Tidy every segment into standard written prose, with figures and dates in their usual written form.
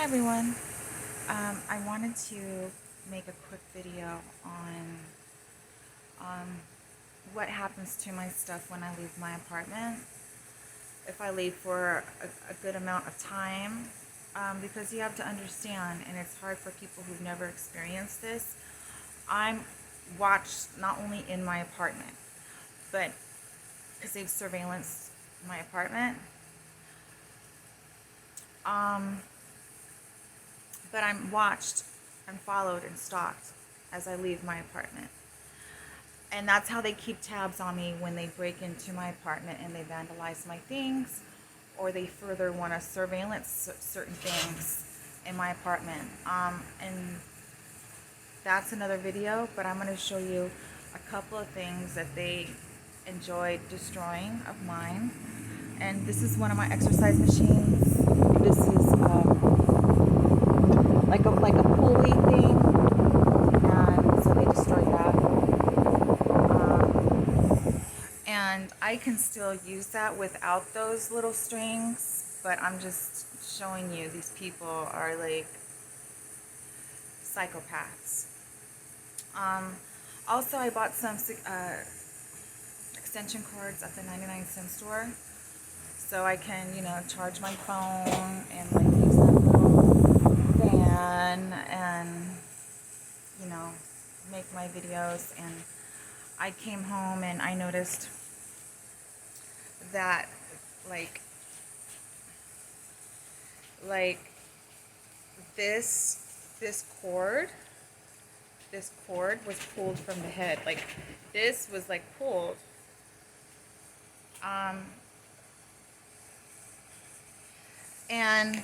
Hi everyone. I wanted to make a quick video on what happens to my stuff when I leave my apartment. If I leave for a good amount of time, because you have to understand, and it's hard for people who've never experienced this, I'm watched not only in my apartment, but because they've surveillanced my apartment. But I'm watched and followed and stalked as I leave my apartment. And that's how they keep tabs on me when they break into my apartment and they vandalize my things, or they further want to surveillance certain things in my apartment. And that's another video, but I'm going to show you a couple of things that they enjoyed destroying of mine. And this is one of my exercise machines. This is like a pulley thing, and so they destroyed that. And I can still use that without those little strings, but I'm just showing you these people are like psychopaths. Also, I bought some extension cords at the 99-cent store, so I can, charge my phone and like use that little fan and, make my videos. And I came home and I noticed that like this cord was pulled from the head. Like this was like pulled. And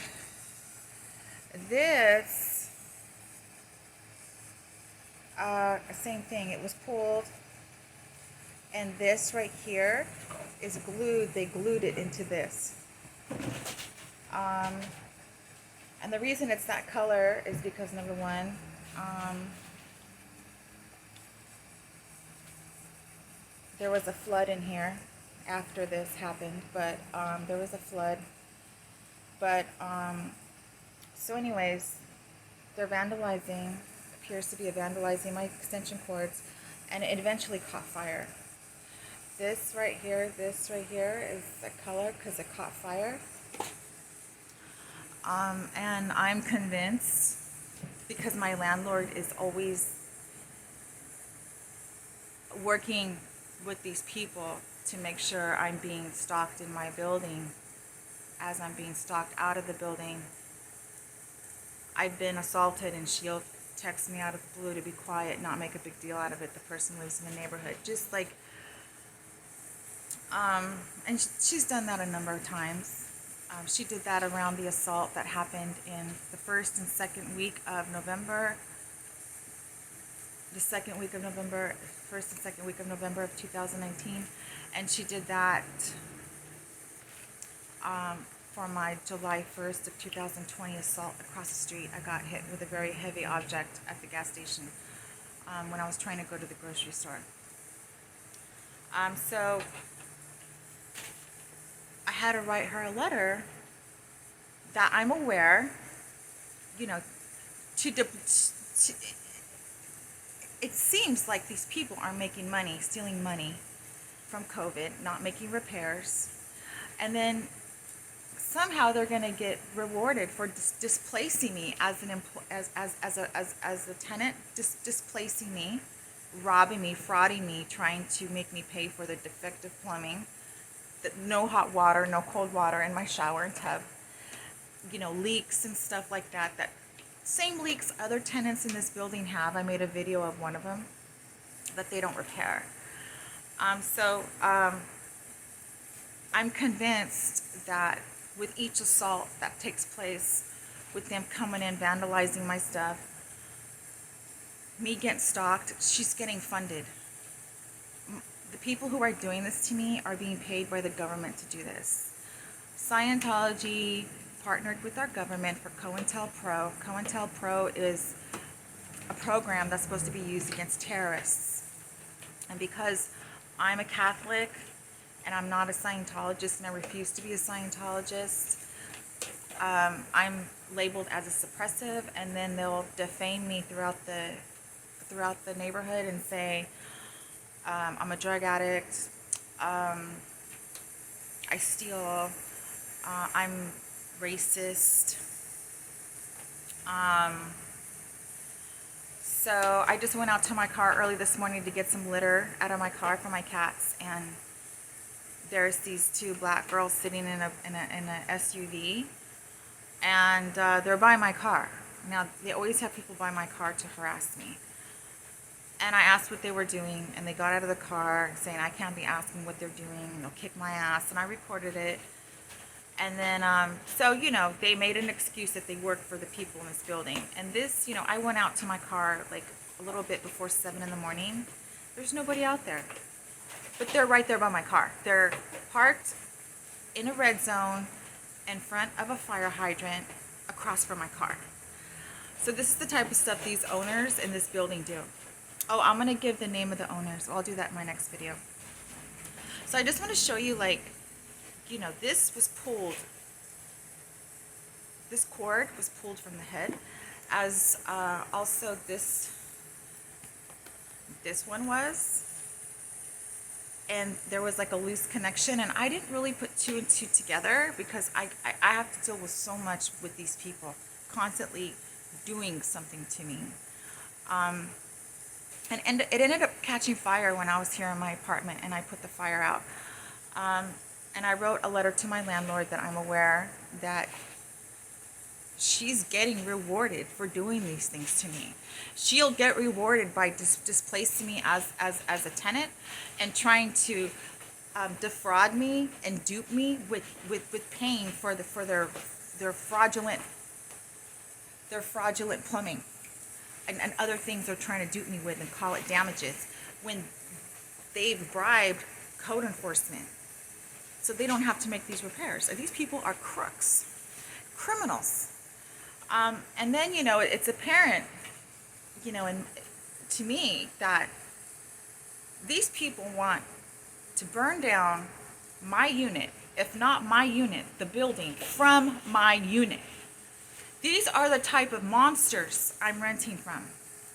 this same thing, it was pulled, and this right here is glued. They glued it into this. And the reason it's that color is because, number one, there was a flood in here after this happened, but there was a flood. But so anyways, they're vandalizing, appears to be vandalizing my extension cords, and it eventually caught fire. This right here is the color because it caught fire. And I'm convinced, because my landlord is always working with these people to make sure I'm being stalked in my building. As I'm being stalked out of the building, I've been assaulted, and she'll text me out of the blue to be quiet, not make a big deal out of it. The person lives in the neighborhood. Just like, and she's done that a number of times. She did that around the assault that happened in the first and second week of November. First and second week of November of 2019. And she did that for my July 1st of 2020 assault across the street. I got hit with a very heavy object at the gas station when I was trying to go to the grocery store. So I had to write her a letter that I'm aware, it seems like these people are making money, stealing money from COVID, not making repairs, and then somehow they're going to get rewarded for displacing me as a tenant, displacing me, robbing me, frauding me, trying to make me pay for the defective plumbing, no hot water, no cold water in my shower and tub, leaks and stuff like that. That same leaks other tenants in this building have. I made a video of one of them that they don't repair. I'm convinced that with each assault that takes place, with them coming in, vandalizing my stuff, me getting stalked, she's getting funded. The people who are doing this to me are being paid by the government to do this. Scientology partnered with our government for COINTELPRO. COINTELPRO is a program that's supposed to be used against terrorists. And because I'm a Catholic and I'm not a Scientologist, and I refuse to be a Scientologist, I'm labeled as a suppressive, and then they'll defame me throughout the neighborhood and say I'm a drug addict, I steal, I'm racist. So I just went out to my car early this morning to get some litter out of my car for my cats, and there's these two black girls sitting in a SUV, and they're by my car. Now, they always have people by my car to harass me. And I asked what they were doing, and they got out of the car saying I can't be asking what they're doing, and they'll kick my ass, and I recorded it. And then, so, they made an excuse that they work for the people in this building. And this, I went out to my car like a little bit before 7 in the morning. There's nobody out there. But they're right there by my car. They're parked in a red zone in front of a fire hydrant across from my car. So this is the type of stuff these owners in this building do. Oh, I'm going to give the name of the owners. I'll do that in my next video. So I just want to show you, this was pulled. This cord was pulled from the head, as also this one was. And there was like a loose connection, and I didn't really put two and two together because I have to deal with so much with these people constantly doing something to me. And it ended up catching fire when I was here in my apartment, and I put the fire out. And I wrote a letter to my landlord that I'm aware that she's getting rewarded for doing these things to me. She'll get rewarded by displacing me as a tenant and trying to defraud me and dupe me with paying for their fraudulent plumbing and other things they're trying to dupe me with and call it damages when they've bribed code enforcement so they don't have to make these repairs. These people are crooks, criminals. And then, it's apparent, and to me that these people want to burn down my unit, if not my unit, the building from my unit. These are the type of monsters I'm renting from.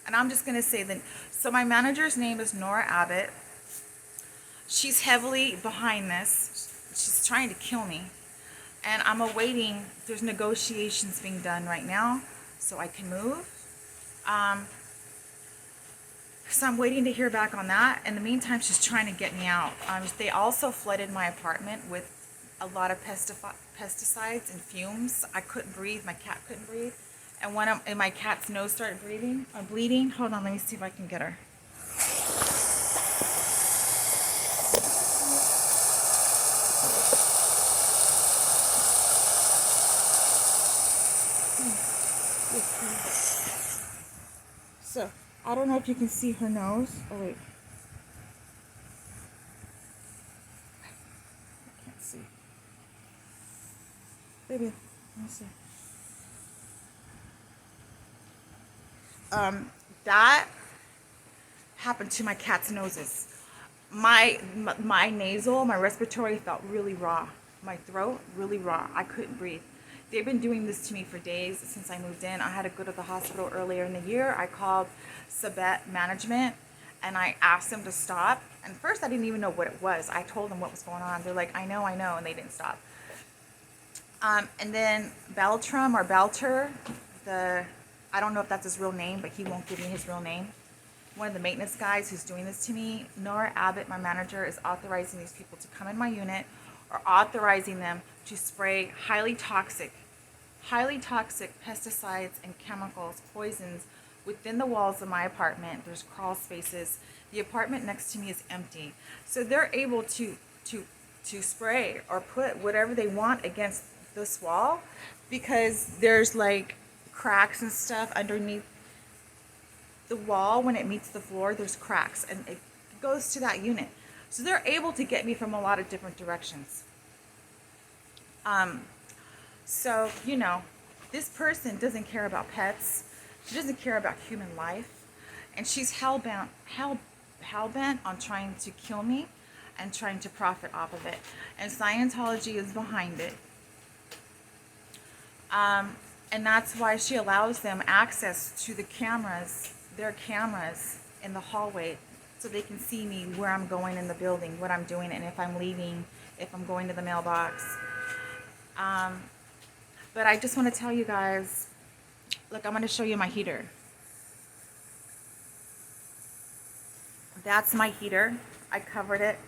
And I'm just going to say that. So my manager's name is Nora Abbott. She's heavily behind this. She's trying to kill me. And I'm awaiting, there's negotiations being done right now so I can move. So I'm waiting to hear back on that. In the meantime, she's trying to get me out. They also flooded my apartment with a lot of pesticides and fumes. I couldn't breathe. My cat couldn't breathe. And my cat's nose started bleeding. Hold on, let me see if I can get her. So, I don't know if you can see her nose. Oh, wait. I can't see. Baby, let me see. That happened to my cat's noses. My respiratory felt really raw. My throat, really raw. I couldn't breathe. They've been doing this to me for days since I moved in. I had to go to the hospital earlier in the year. I called Sabet management and I asked them to stop. And first I didn't even know what it was. I told them what was going on. They're like, I know, and they didn't stop. And then Beltram or Belter, I don't know if that's his real name, but he won't give me his real name. One of the maintenance guys who's doing this to me, Nora Abbott, my manager, is authorizing these people to come in my unit or authorizing them to spray highly toxic pesticides and chemicals, poisons within the walls of my apartment. There's crawl spaces. The apartment next to me is empty. So they're able to spray or put whatever they want against this wall because there's like cracks and stuff underneath the wall. When it meets the floor, there's cracks and it goes to that unit. So they're able to get me from a lot of different directions. So, this person doesn't care about pets. She doesn't care about human life. And she's hell-bent on trying to kill me and trying to profit off of it. And Scientology is behind it. And that's why she allows them access to the cameras, their cameras in the hallway, so they can see me where I'm going in the building, what I'm doing, and if I'm leaving, if I'm going to the mailbox. But I just want to tell you guys, look, I'm going to show you my heater. That's my heater. I covered it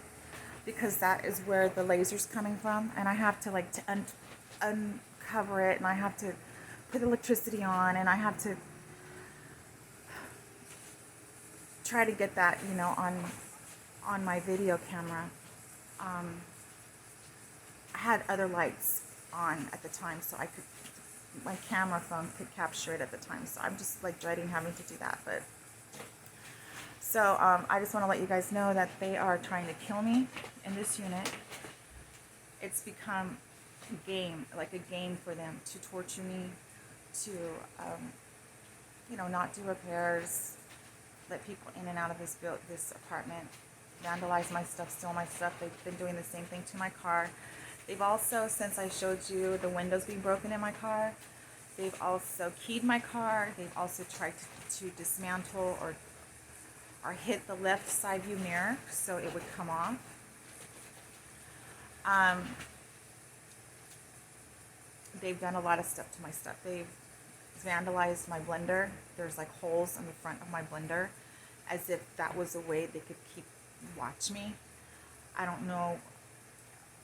because that is where the laser's coming from, and I have to like to uncover it, and I have to put electricity on, and I have to try to get that, you know, on my video camera. I had other lights on at the time, so I could, my camera phone could capture it at the time. So I'm just like dreading having to do that. But so I just want to let you guys know that they are trying to kill me in this unit. It's become a game, like a game for them to torture me, to you know, not do repairs, let people in and out of this apartment, vandalize my stuff, steal my stuff. They've been doing the same thing to my car. They've also, since I showed you the windows being broken in my car, they've also keyed my car. They've also tried to dismantle or hit the left side view mirror so it would come off. They've done a lot of stuff to my stuff. They've vandalized my blender. There's like holes in the front of my blender, as if that was a way they could watch me. I don't know.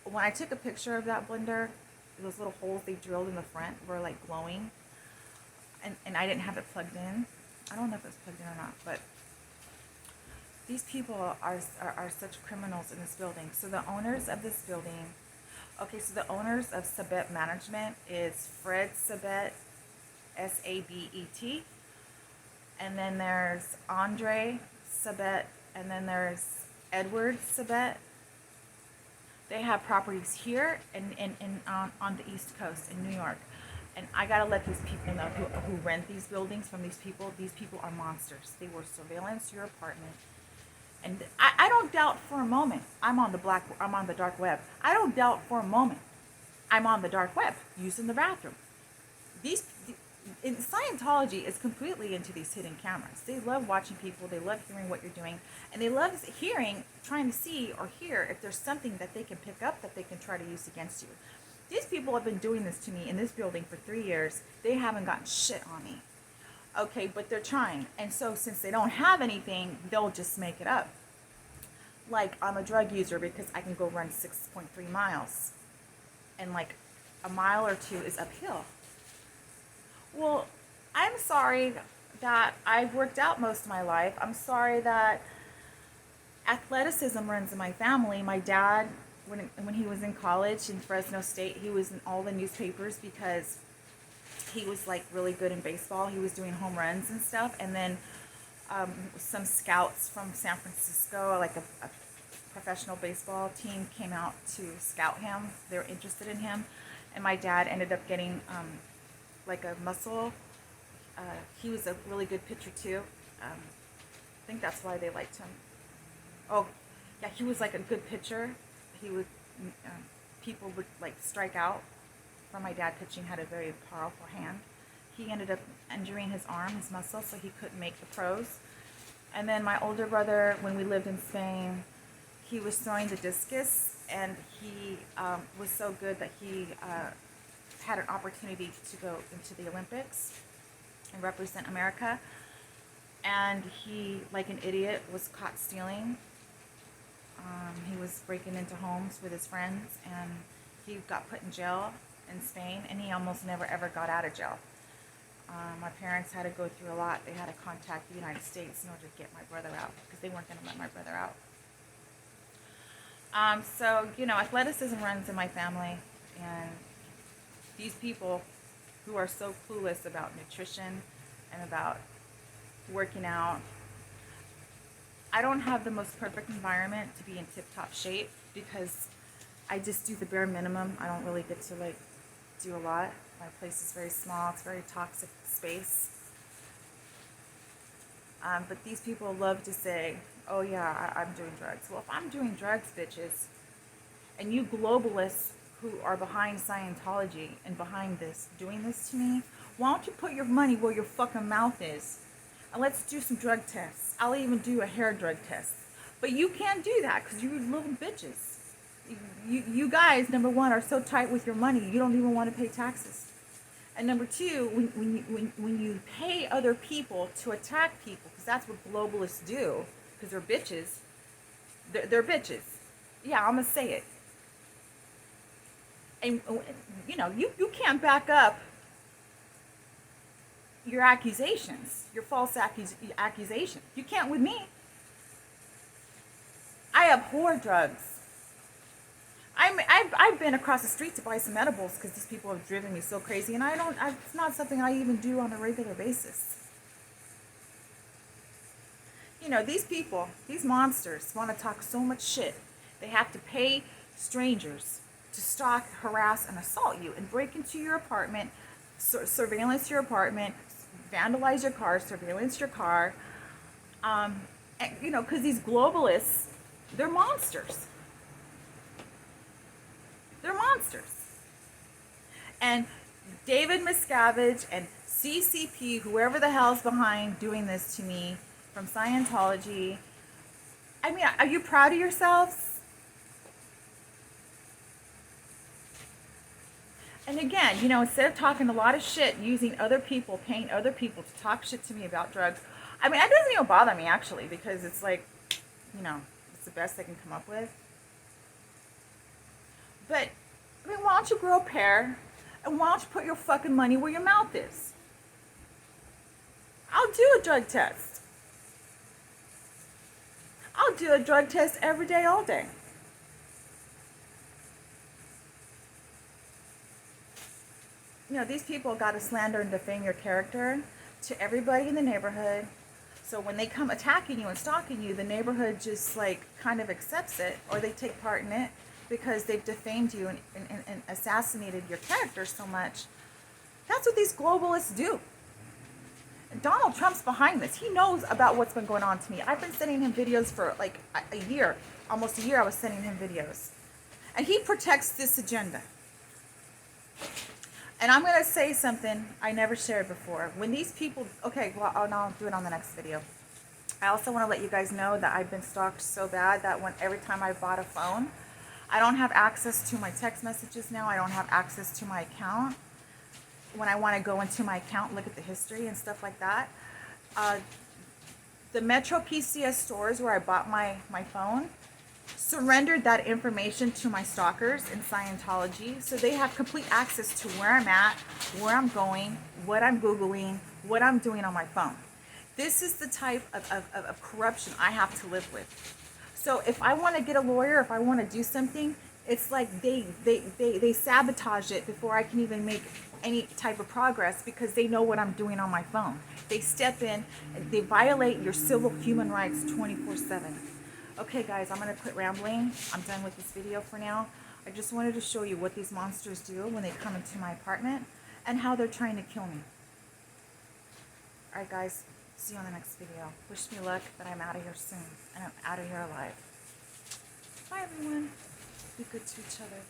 When I took a picture of that blender, those little holes they drilled in the front were like glowing, and I didn't have it plugged in. I don't know if it's plugged in or not, but these people are such criminals in this building. So the owners of this building, okay, so the owners of Sabet Management is Fred Sabet, S-A-B-E-T, and then there's Andre Sabet, and then there's Edward Sabet. They have properties here and on the East Coast in New York. And I gotta let these people know who rent these buildings from these people. These people are monsters. They will surveillance your apartment. And I don't doubt for a moment I'm on the dark web. I don't doubt for a moment I'm on the dark web using the bathroom. Scientology is completely into these hidden cameras. They love watching people. They love hearing what you're doing, and they love trying to see or hear if there's something that they can pick up that they can try to use against you. These people have been doing this to me in this building for 3 years. They haven't gotten shit on me. Okay, but they're trying. And so since they don't have anything, they'll just make it up. Like, I'm a drug user because I can go run 6.3 miles. And like a mile or two is uphill. Well, I'm sorry that I've worked out most of my life. I'm sorry that athleticism runs in my family. My dad, when he was in college in Fresno State, he was in all the newspapers because he was like really good in baseball. He was doing home runs and stuff. And then some scouts from San Francisco, like a professional baseball team, came out to scout him. They were interested in him. And my dad ended up getting like a muscle. He was a really good pitcher too. I think that's why they liked him. Oh, yeah, he was like a good pitcher. He would, people would like strike out from my dad pitching. Had a very powerful hand. He ended up injuring his arm, his muscle, so he couldn't make the pros. And then my older brother, when we lived in Spain, he was throwing the discus, and he was so good that he had an opportunity to go into the Olympics and represent America. And he, like an idiot, was caught stealing. He was breaking into homes with his friends, and he got put in jail in Spain, and he almost never ever got out of jail. My parents had to go through a lot. They had to contact the United States in order to get my brother out because they weren't going to let my brother out. So, you know, athleticism runs in my family, and these people who are so clueless about nutrition and about working out. I don't have the most perfect environment to be in tip-top shape because I just do the bare minimum. I don't really get to like do a lot. My place is very small. It's a very toxic space. But these people love to say, oh yeah, I'm doing drugs. Well, if I'm doing drugs, bitches, and you globalists who are behind Scientology and behind this, doing this to me, why don't you put your money where your fucking mouth is? And let's do some drug tests. I'll even do a hair drug test. But you can't do that because you're little bitches. You guys, number one, are so tight with your money, you don't even want to pay taxes. And number two, when you pay other people to attack people, because that's what globalists do, because they're bitches, they're bitches. Yeah, I'm going to say it. And, you know, you can't back up your accusations, your false accusations. You can't with me. I abhor drugs. I've been across the street to buy some edibles because these people have driven me so crazy, and it's not something I even do on a regular basis. You know, these people, these monsters, want to talk so much shit. They have to pay strangers to stalk, harass, and assault you and break into your apartment, surveillance your apartment, vandalize your car, surveillance your car. And, you know, because these globalists, they're monsters. They're monsters. And David Miscavige and CCP, whoever the hell's behind doing this to me from Scientology, I mean, are you proud of yourselves? And again, you know, instead of talking a lot of shit, using other people, paying other people to talk shit to me about drugs, I mean, that doesn't even bother me, actually, because it's like, you know, it's the best they can come up with. But, I mean, why don't you grow a pair, and why don't you put your fucking money where your mouth is? I'll do a drug test. I'll do a drug test every day, all day. You know, these people got to slander and defame your character to everybody in the neighborhood. So when they come attacking you and stalking you, the neighborhood just like kind of accepts it, or they take part in it because they've defamed you and assassinated your character so much. That's what these globalists do. And Donald Trump's behind this. He knows about what's been going on to me. I've been sending him videos for like a year, almost a year I was sending him videos. And he protects this agenda. And I'm going to say something I never shared before. When these people, okay, well, I'll do it on the next video. I also want to let you guys know that I've been stalked so bad that every time I bought a phone, I don't have access to my text messages now. I don't have access to my account. When I want to go into my account, look at the history and stuff like that. The Metro PCS stores where I bought my phone surrendered that information to my stalkers in Scientology, so they have complete access to where I'm at, where I'm going, what I'm Googling, what I'm doing on my phone. This is the type of corruption I have to live with. So if I want to get a lawyer, if I want to do something, it's like they sabotage it before I can even make any type of progress because they know what I'm doing on my phone. They step in, and they violate your civil human rights 24/7. Okay guys, I'm going to quit rambling. I'm done with this video for now. I just wanted to show you what these monsters do when they come into my apartment and how they're trying to kill me. Alright guys, see you on the next video. Wish me luck, but I'm out of here soon. And I'm out of here alive. Bye everyone. Be good to each other.